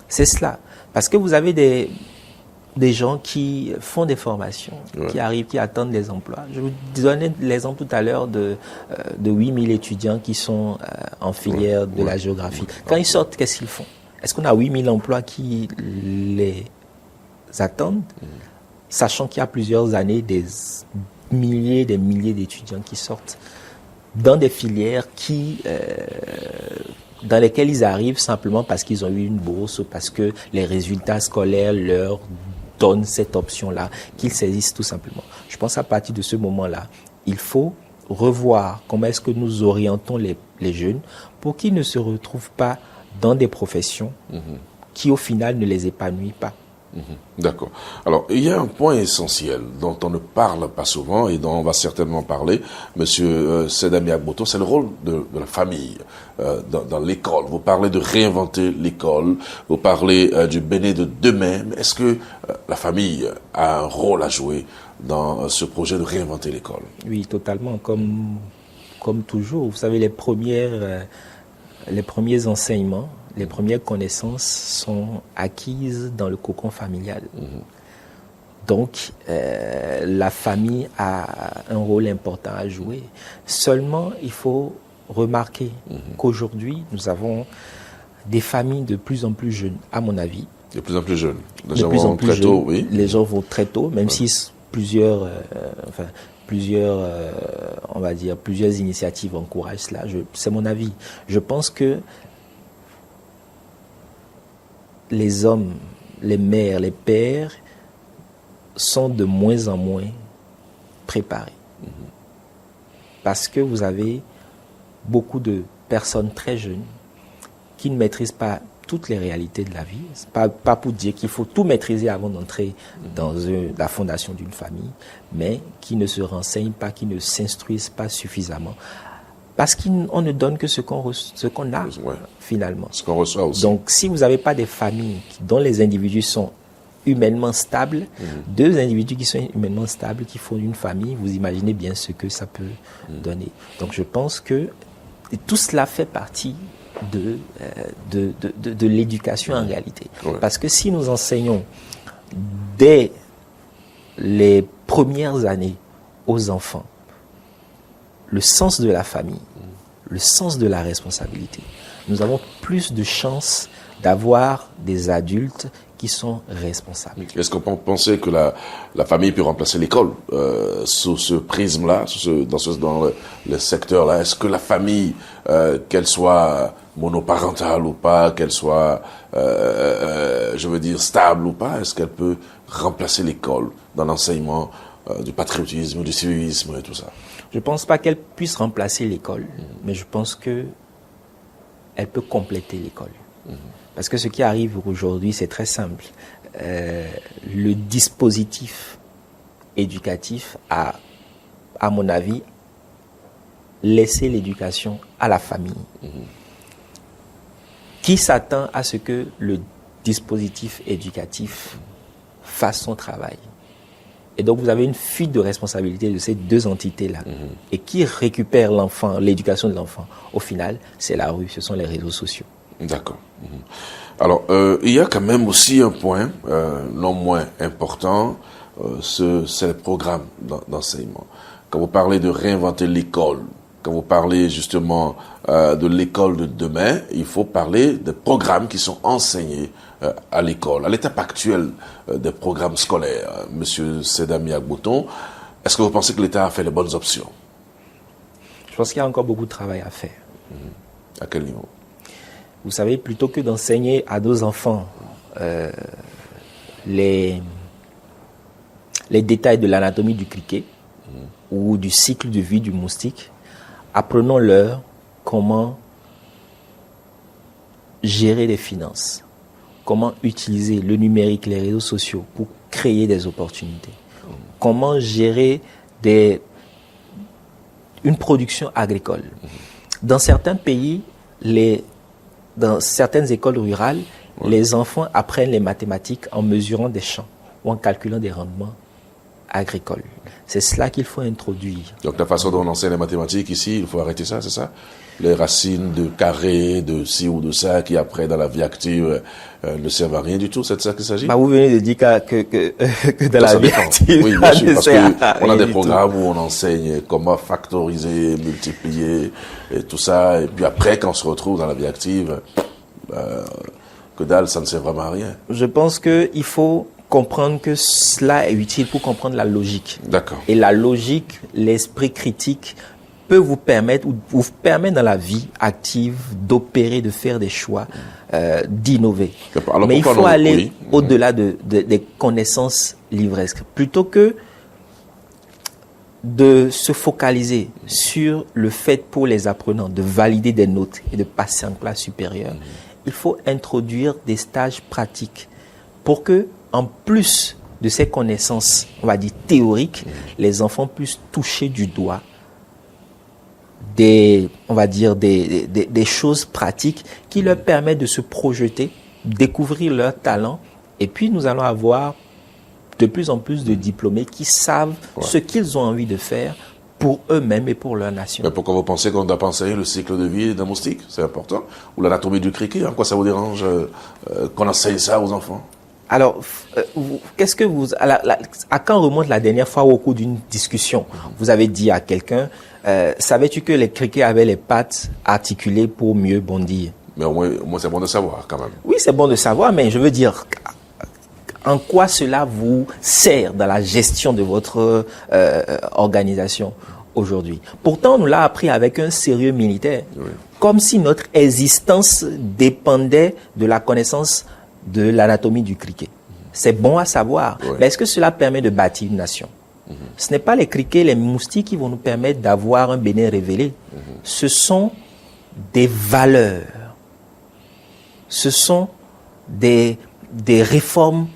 C'est cela. Parce que vous avez des gens qui font des formations, qui arrivent, qui attendent des emplois. Je vous donnais l'exemple tout à l'heure de 8000 étudiants qui sont en filière de la géographie. Quand ils sortent, qu'est-ce qu'ils font? Est-ce qu'on a 8000 emplois qui les attendent, sachant qu'il y a plusieurs années des milliers d'étudiants qui sortent dans des filières dans lesquelles ils arrivent simplement parce qu'ils ont eu une bourse ou parce que les résultats scolaires leur donnent cette option-là, qu'ils saisissent tout simplement. Je pense à partir de ce moment-là, il faut revoir comment est-ce que nous orientons les jeunes pour qu'ils ne se retrouvent pas dans des professions qui au final ne les épanouissent pas. D'accord. Alors, il y a un point essentiel dont on ne parle pas souvent et dont on va certainement parler, Monsieur Sedami Agbouton, c'est le rôle de la famille dans l'école. Vous parlez de réinventer l'école, vous parlez du Bénin de demain. Est-ce que la famille a un rôle à jouer dans ce projet de réinventer l'école? Oui, totalement. Comme toujours, vous savez, les premiers enseignements, les premières connaissances sont acquises dans le cocon familial. Donc, la famille a un rôle important à jouer. Seulement, il faut remarquer qu'aujourd'hui, nous avons des familles de plus en plus jeunes, à mon avis. De plus en plus jeunes. Les gens vont très tôt, oui. Les gens vont très tôt, même si plusieurs, on va dire, plusieurs initiatives encouragent cela. C'est mon avis. Je pense que les hommes, les mères, les pères sont de moins en moins préparés. Parce que vous avez beaucoup de personnes très jeunes qui ne maîtrisent pas toutes les réalités de la vie. Pas pour dire qu'il faut tout maîtriser avant d'entrer dans la fondation d'une famille, mais qui ne se renseignent pas, qui ne s'instruisent pas suffisamment. Parce qu'on ne donne que ce qu'on a, finalement. Ce qu'on reçoit aussi. Donc, si vous n'avez pas des familles dont les individus sont humainement stables, deux individus qui sont humainement stables, qui font une famille, vous imaginez bien ce que ça peut donner. Donc je pense que tout cela fait partie de l'éducation en réalité. Ouais. Parce que si nous enseignons dès les premières années aux enfants le sens de la famille, le sens de la responsabilité, nous avons plus de chances d'avoir des adultes qui sont responsables. Est-ce qu'on peut penser que la famille peut remplacer l'école sous ce prisme-là, dans le secteur-là? Est-ce que la famille, qu'elle soit monoparentale ou pas, qu'elle soit, je veux dire, stable ou pas, est-ce qu'elle peut remplacer l'école dans l'enseignement du patriotisme, du civisme et tout ça? Je ne pense pas qu'elle puisse remplacer l'école, mais je pense qu'elle peut compléter l'école. Parce que ce qui arrive aujourd'hui, c'est très simple. Le dispositif éducatif a, à mon avis, laissé l'éducation à la famille. Qui s'attend à ce que le dispositif éducatif fasse son travail? Et donc, vous avez une fuite de responsabilité de ces deux entités-là. Et qui récupère l'enfant, l'éducation de l'enfant? Au final, c'est la rue, ce sont les réseaux sociaux. D'accord. Alors, il y a quand même aussi un point, non moins important, c'est le programme d'enseignement. Quand vous parlez de réinventer l'école, quand vous parlez justement de l'école de demain, il faut parler des programmes qui sont enseignés à l'école, à l'étape actuelle des programmes scolaires. Monsieur Sedami Agbouton, est-ce que vous pensez que l'État a fait les bonnes options? Je pense qu'il y a encore beaucoup de travail à faire. À quel niveau? Vous savez, plutôt que d'enseigner à nos enfants les détails de l'anatomie du criquet ou du cycle de vie du moustique, apprenons-leur comment gérer les finances, comment utiliser le numérique, les réseaux sociaux pour créer des opportunités, comment gérer une production agricole. Dans certains pays, dans certaines écoles rurales, les enfants apprennent les mathématiques en mesurant des champs ou en calculant des rendements agricoles. C'est cela qu'il faut introduire. Donc la façon dont on enseigne les mathématiques ici, il faut arrêter ça, c'est ça? Les racines de carré, de ci ou de ça, qui après dans la vie active ne servent à rien du tout, c'est de ça qu'il s'agit? Vous venez de dire que dans la vie active, oui, bien sûr, parce qu'on a des programmes où on enseigne comment factoriser, multiplier, et tout ça, et puis après, quand on se retrouve dans la vie active, que dalle, ça ne sert vraiment à rien. Je pense qu'il faut comprendre que cela est utile pour comprendre la logique. D'accord. Et la logique, l'esprit critique peut vous permettre, ou vous permet dans la vie active d'opérer, de faire des choix, d'innover. Mais il faut aller au-delà des connaissances livresques. Plutôt que de se focaliser sur le fait pour les apprenants de valider des notes et de passer en classe supérieure, il faut introduire des stages pratiques pour que, en plus de ces connaissances, on va dire théoriques, les enfants puissent toucher du doigt des choses pratiques qui leur permettent de se projeter, découvrir leurs talents, et puis nous allons avoir de plus en plus de diplômés qui savent ce qu'ils ont envie de faire pour eux-mêmes et pour leur nation. Mais pourquoi vous pensez qu'on doit pas enseigner le cycle de vie d'un moustique? C'est important. Ou l'anatomie du criquet? En quoi ça vous dérange qu'on enseigne ça aux enfants? Alors, à quand remonte la dernière fois au cours d'une discussion, vous avez dit à quelqu'un, savais-tu que les criquets avaient les pattes articulées pour mieux bondir? Mais au moins c'est bon de savoir quand même. Oui, c'est bon de savoir, mais je veux dire, en quoi cela vous sert dans la gestion de votre organisation aujourd'hui? Pourtant, on nous l'a appris avec un sérieux militaire, comme si notre existence dépendait de la connaissance de l'anatomie du criquet. C'est bon à savoir. Mais est-ce que cela permet de bâtir une nation? Ce n'est pas les criquets, les moustiques qui vont nous permettre d'avoir un Bénin révélé. Ce sont des valeurs. Ce sont des réformes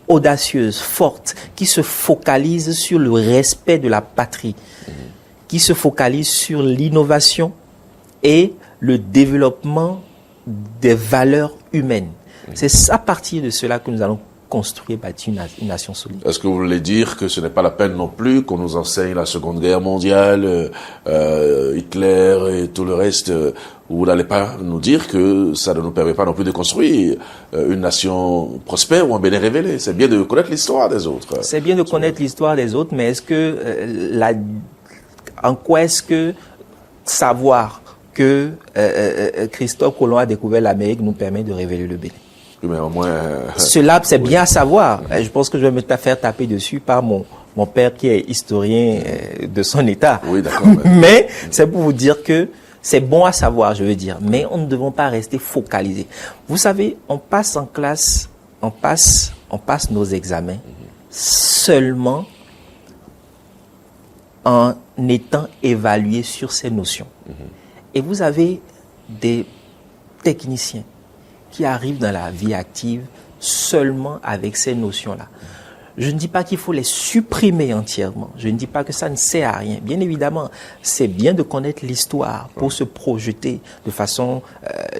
audacieuses, fortes, qui se focalisent sur le respect de la patrie, qui se focalisent sur l'innovation et le développement des valeurs humaines. C'est à partir de cela que nous allons construire et bâtir une nation solide. Est-ce que vous voulez dire que ce n'est pas la peine non plus qu'on nous enseigne la Seconde Guerre mondiale, Hitler et tout le reste, où vous n'allez pas nous dire que ça ne nous permet pas non plus de construire une nation prospère ou un Bénin révélé? C'est bien de connaître l'histoire des autres. C'est bien de connaître l'histoire des autres, mais est-ce que en quoi est-ce que savoir que Christophe Colomb a découvert l'Amérique nous permet de révéler le Bénin? Oui, mais au moins... Cela, c'est bien à savoir. Je pense que je vais me faire taper dessus par mon père qui est historien de son État. Oui, d'accord. Mais c'est pour vous dire que c'est bon à savoir, je veux dire. Mais on ne devons pas rester focalisés. Vous savez, on passe en classe, on passe nos examens seulement en étant évalué sur ces notions. Et vous avez des techniciens qui arrivent dans la vie active seulement avec ces notions-là. Je ne dis pas qu'il faut les supprimer entièrement. Je ne dis pas que ça ne sert à rien. Bien évidemment, c'est bien de connaître l'histoire pour se projeter de façon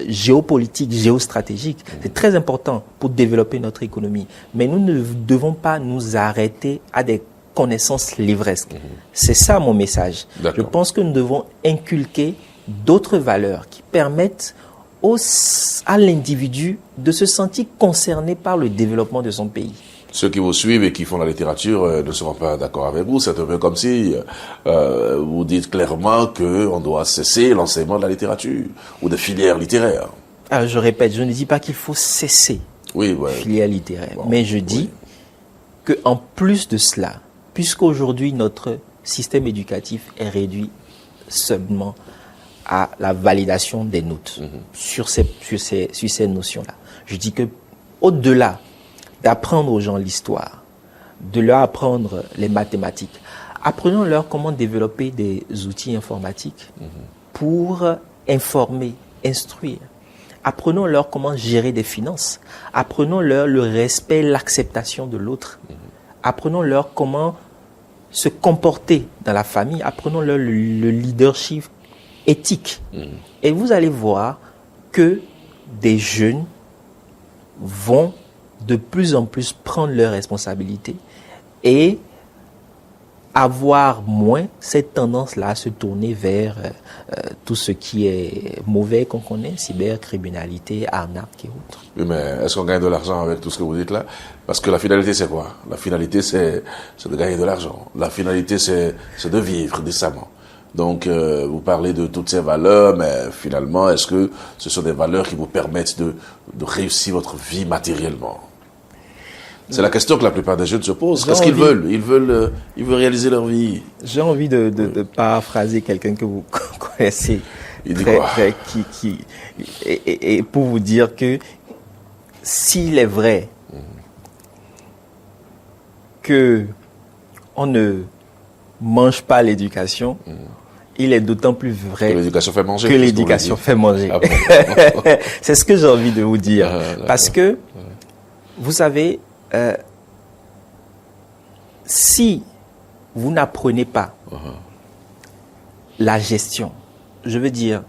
géopolitique, géostratégique. C'est très important pour développer notre économie. Mais nous ne devons pas nous arrêter à des connaissances livresques. C'est ça mon message. Je pense que nous devons inculquer d'autres valeurs qui permettent à l'individu de se sentir concerné par le développement de son pays. Ceux qui vous suivent et qui font la littérature ne seront pas d'accord avec vous. C'est un peu comme si vous dites clairement qu'on doit cesser l'enseignement de la littérature ou des filières littéraires. Alors je répète, je ne dis pas qu'il faut cesser les filières littéraires, mais je dis qu'en plus de cela, puisqu'aujourd'hui notre système éducatif est réduit seulement à la validation des notes sur ces notions-là. Je dis que au-delà d'apprendre aux gens l'histoire, de leur apprendre les mathématiques, apprenons-leur comment développer des outils informatiques pour informer, instruire. Apprenons-leur comment gérer des finances. Apprenons-leur le respect, l'acceptation de l'autre. Apprenons-leur comment se comporter dans la famille. Apprenons-leur le leadership éthique. Et vous allez voir que des jeunes vont de plus en plus prendre leurs responsabilités et avoir moins cette tendance-là à se tourner vers tout ce qui est mauvais qu'on connaît, cybercriminalité, arnaque et autres. Oui, mais est-ce qu'on gagne de l'argent avec tout ce que vous dites là? Parce que la finalité, c'est quoi? La finalité, c'est de gagner de l'argent. La finalité, c'est de vivre décemment. Donc, vous parlez de toutes ces valeurs, mais finalement, est-ce que ce sont des valeurs qui vous permettent de réussir votre vie matériellement? C'est la question que la plupart des jeunes se posent. Qu'est-ce qu'ils veulent? Ils veulent réaliser leur vie. J'ai envie de paraphraser quelqu'un que vous connaissez. Il dit quoi? Et pour vous dire que s'il est vrai que on ne mange pas l'éducation, il est d'autant plus vrai que l'éducation fait manger. Que l'éducation fait manger. Ah bon. C'est ce que j'ai envie de vous dire. Parce que, vous savez, si vous n'apprenez pas la gestion, je veux dire,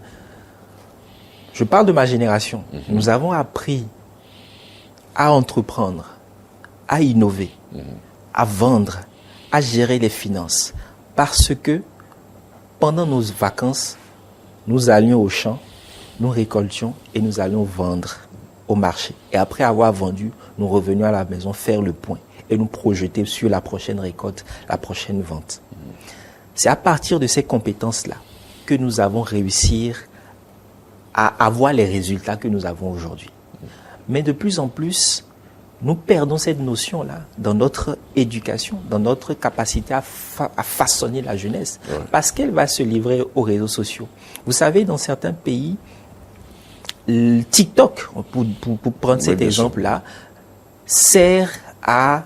je parle de ma génération, nous avons appris à entreprendre, à innover, à vendre, à gérer les finances, parce que pendant nos vacances, nous allions au champ, nous récoltions et nous allions vendre au marché. Et après avoir vendu, nous revenions à la maison faire le point et nous projeter sur la prochaine récolte, la prochaine vente. C'est à partir de ces compétences-là que nous avons réussi à avoir les résultats que nous avons aujourd'hui. Mais de plus en plus, nous perdons cette notion-là dans notre éducation, dans notre capacité à façonner la jeunesse, parce qu'elle va se livrer aux réseaux sociaux. Vous savez, dans certains pays, le TikTok, pour prendre cet exemple-là, sert à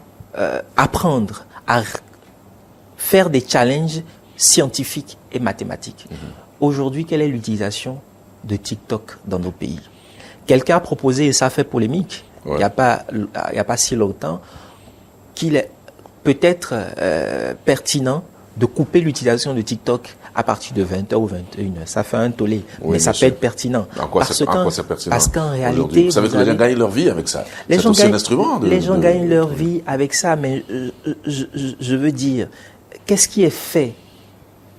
apprendre, à faire des challenges scientifiques et mathématiques. Aujourd'hui, quelle est l'utilisation de TikTok dans nos pays? Quelqu'un a proposé, et ça fait polémique, il n'y a pas si longtemps, qu'il est peut-être pertinent de couper l'utilisation de TikTok à partir de 20h ou 21h. Ça fait un tollé, Oui, mais ça monsieur. peut être pertinent. En quoi c'est pertinent Parce qu'en aujourd'hui? réalité, Vous savez que les gens gagnent leur vie avec ça. C'est aussi un instrument. Les gens gagnent leur vie avec ça, mais je veux dire, qu'est-ce qui est fait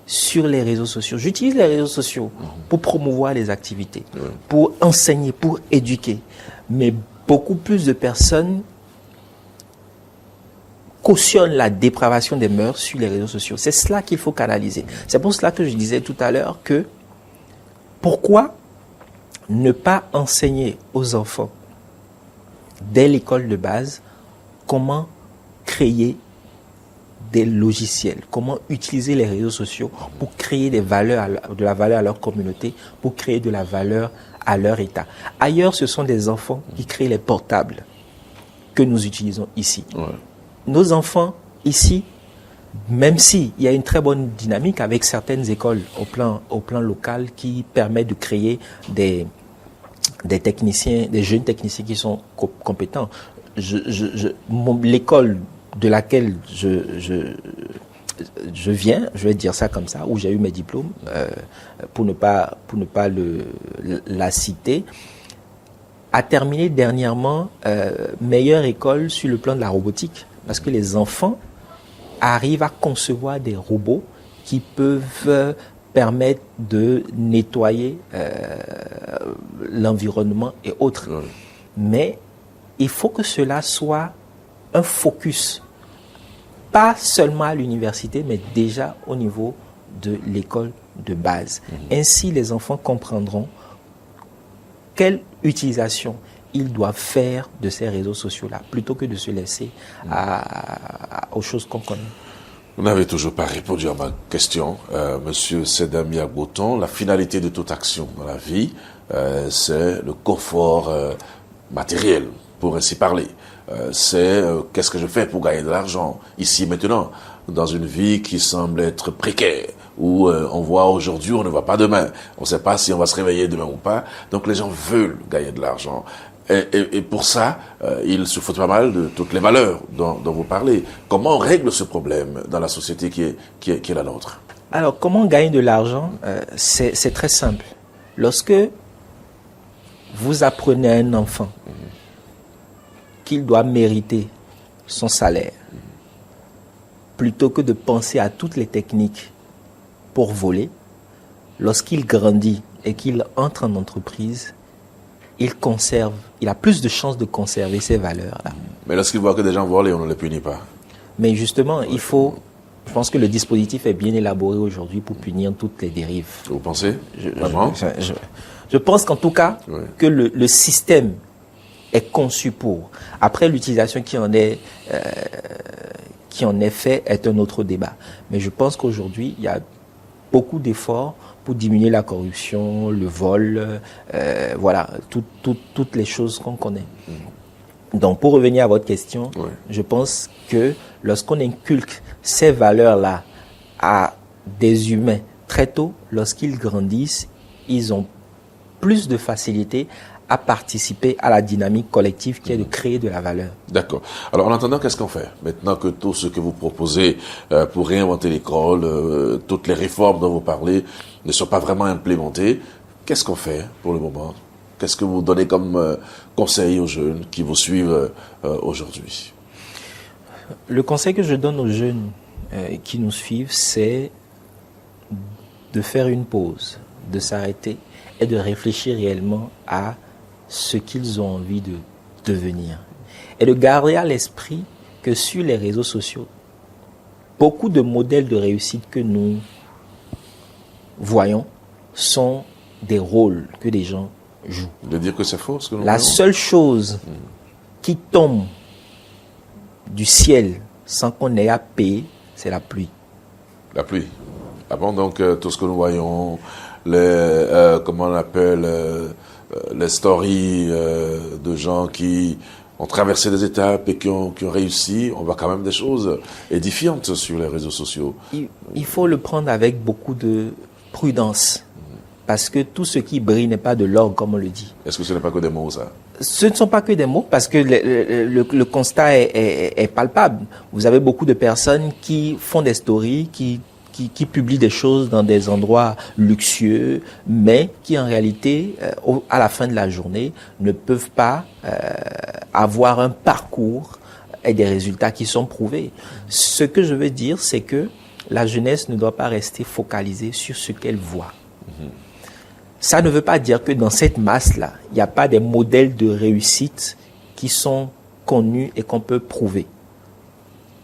sur les réseaux sociaux? J'utilise les réseaux sociaux pour promouvoir les activités, pour enseigner, pour éduquer. Mais beaucoup plus de personnes cautionnent la dépravation des mœurs sur les réseaux sociaux. C'est cela qu'il faut canaliser. C'est pour cela que je disais tout à l'heure que pourquoi ne pas enseigner aux enfants dès l'école de base comment créer des logiciels, comment utiliser les réseaux sociaux pour créer de la valeur à leur communauté, pour créer de la valeur à leur État. Ailleurs, ce sont des enfants qui créent les portables que nous utilisons ici. Ouais. Nos enfants ici, même s'il y a une très bonne dynamique avec certaines écoles au plan local qui permettent de créer des techniciens, des jeunes techniciens qui sont compétents. L'école de laquelle je viens, je vais dire ça comme ça, où j'ai eu mes diplômes, pour ne pas la citer, a terminé dernièrement meilleure école sur le plan de la robotique, parce que les enfants arrivent à concevoir des robots qui peuvent permettre de nettoyer l'environnement et autres. Oui. Mais il faut que cela soit un focus, pas seulement à l'université, mais déjà au niveau de l'école de base. Ainsi, les enfants comprendront quelle utilisation ils doivent faire de ces réseaux sociaux-là, plutôt que de se laisser aux choses qu'on connaît. Vous n'avez toujours pas répondu à ma question, Monsieur Sedami Agboton. La finalité de toute action dans la vie, c'est le confort matériel, pour ainsi parler. C'est qu'est-ce que je fais pour gagner de l'argent, ici maintenant, dans une vie qui semble être précaire, où on voit aujourd'hui, on ne voit pas demain. On ne sait pas si on va se réveiller demain ou pas. Donc les gens veulent gagner de l'argent. Et pour ça, il se faut pas mal de toutes les valeurs dont vous parlez. Comment on règle ce problème dans la société qui est la nôtre? Alors, comment gagner de l'argent? C'est très simple. Lorsque vous apprenez à un enfant qu'il doit mériter son salaire, plutôt que de penser à toutes les techniques pour voler, lorsqu'il grandit et qu'il entre en entreprise, il a plus de chances de conserver ces valeurs-là. Mais lorsqu'il voit que des gens volent, on ne les punit pas. Mais justement, je pense que le dispositif est bien élaboré aujourd'hui pour punir toutes les dérives. Vous pensez? Vraiment? Je pense qu'en tout cas, que le système est conçu pour. Après, l'utilisation qui en est fait est un autre débat. Mais je pense qu'aujourd'hui, il y a beaucoup d'efforts pour diminuer la corruption, le vol, voilà, toutes les choses qu'on connaît. Donc, pour revenir à votre question, je pense que lorsqu'on inculque ces valeurs-là à des humains très tôt, lorsqu'ils grandissent, ils ont plus de facilité à participer à la dynamique collective qui est de créer de la valeur. D'accord. Alors, en attendant, qu'est-ce qu'on fait? Maintenant que tout ce que vous proposez pour réinventer l'école, toutes les réformes dont vous parlez ne sont pas vraiment implémentées, qu'est-ce qu'on fait pour le moment? Qu'est-ce que vous donnez comme conseil aux jeunes qui vous suivent aujourd'hui? Le conseil que je donne aux jeunes qui nous suivent, c'est de faire une pause, de s'arrêter et de réfléchir réellement à ce qu'ils ont envie de devenir. Et de garder à l'esprit que sur les réseaux sociaux, beaucoup de modèles de réussite que nous voyons sont des rôles que des gens jouent. De dire que c'est faux, ce que nous La voyons. seule chose qui tombe du ciel sans qu'on ait à payer, c'est la pluie. La pluie. Ah bon, donc tout ce que nous voyons, les, comment on appelle, les stories de gens qui ont traversé des étapes et qui ont réussi, on voit quand même des choses édifiantes sur les réseaux sociaux. Il faut le prendre avec beaucoup de prudence, parce que tout ce qui brille n'est pas de l'or, comme on le dit. Est-ce que ce n'est pas que des mots, ça? Ce ne sont pas que des mots, parce que le constat est palpable. Vous avez beaucoup de personnes qui font des stories, qui qui publient des choses dans des endroits luxueux, mais qui en réalité, à la fin de la journée, ne peuvent pas avoir un parcours et des résultats qui sont prouvés. Ce que je veux dire, c'est que la jeunesse ne doit pas rester focalisée sur ce qu'elle voit. Ça ne veut pas dire que dans cette masse-là, il n'y a pas des modèles de réussite qui sont connus et qu'on peut prouver.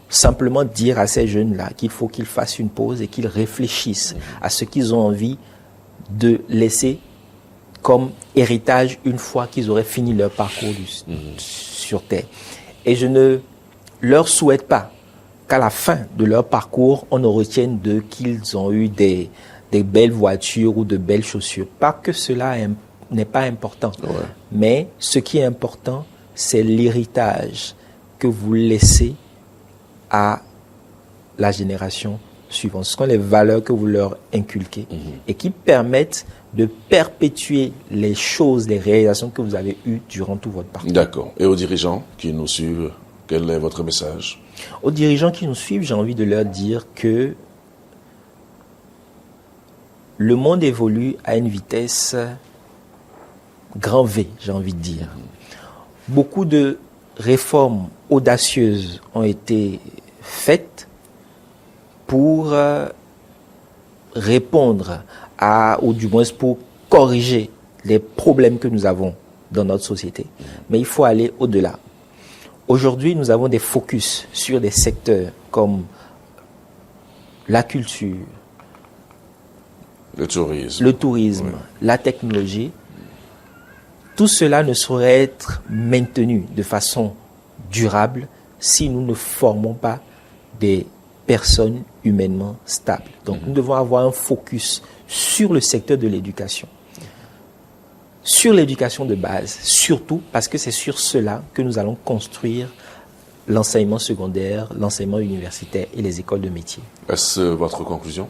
Simplement dire à ces jeunes-là qu'il faut qu'ils fassent une pause et qu'ils réfléchissent à ce qu'ils ont envie de laisser comme héritage une fois qu'ils auraient fini leur parcours sur Terre. Et je ne leur souhaite pas qu'à la fin de leur parcours, on ne retienne d'eux qu'ils ont eu des belles voitures ou de belles chaussures. Pas que cela n'est pas important, mais ce qui est important, c'est l'héritage que vous laissez à la génération suivante. Ce sont les valeurs que vous leur inculquez et qui permettent de perpétuer les choses, les réalisations que vous avez eues durant tout votre parcours. D'accord. Et aux dirigeants qui nous suivent, quel est votre message? Aux dirigeants qui nous suivent, j'ai envie de leur dire que le monde évolue à une vitesse grand V, j'ai envie de dire. Beaucoup de réformes audacieuses ont été faites pour répondre ou du moins pour corriger les problèmes que nous avons dans notre société. Mais il faut aller au-delà. Aujourd'hui, nous avons des focus sur des secteurs comme la culture, le tourisme, la technologie. Tout cela ne saurait être maintenu de façon durable si nous ne formons pas des personnes humainement stables. Donc nous devons avoir un focus sur le secteur de l'éducation, sur l'éducation de base, surtout parce que c'est sur cela que nous allons construire l'enseignement secondaire, l'enseignement universitaire et les écoles de métiers. Est-ce votre conclusion?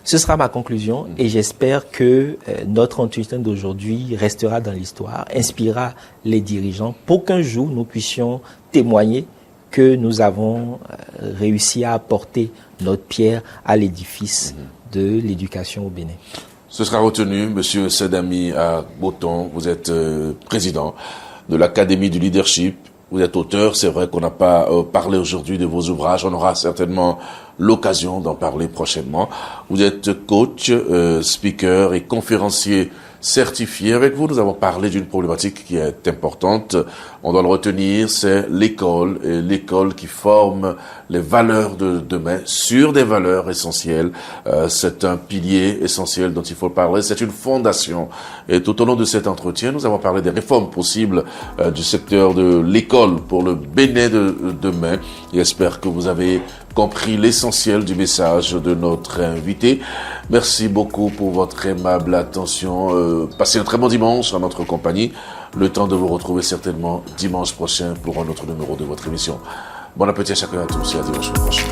Ce sera ma conclusion et j'espère que notre entretien d'aujourd'hui restera dans l'histoire, inspirera les dirigeants pour qu'un jour nous puissions témoigner que nous avons réussi à apporter notre pierre à l'édifice de l'éducation au Bénin. Ce sera retenu, Monsieur Sedami Agboton, vous êtes président de l'Académie du leadership. Vous êtes auteur, c'est vrai qu'on n'a pas parlé aujourd'hui de vos ouvrages, on aura certainement l'occasion d'en parler prochainement. Vous êtes coach, speaker et conférencier certifié. Avec vous, nous avons parlé d'une problématique qui est importante. On doit le retenir, c'est l'école, et l'école qui forme les valeurs de demain sur des valeurs essentielles. C'est un pilier essentiel dont il faut parler. C'est une fondation. Et tout au long de cet entretien, nous avons parlé des réformes possibles du secteur de l'école pour le Bénin de demain. Et j'espère que vous avez compris l'essentiel du message de notre invité. Merci beaucoup pour votre aimable attention. Passez un très bon dimanche en notre compagnie. Le temps de vous retrouver certainement dimanche prochain pour un autre numéro de votre émission. Bon appétit à chacun et à tous et à dimanche prochain.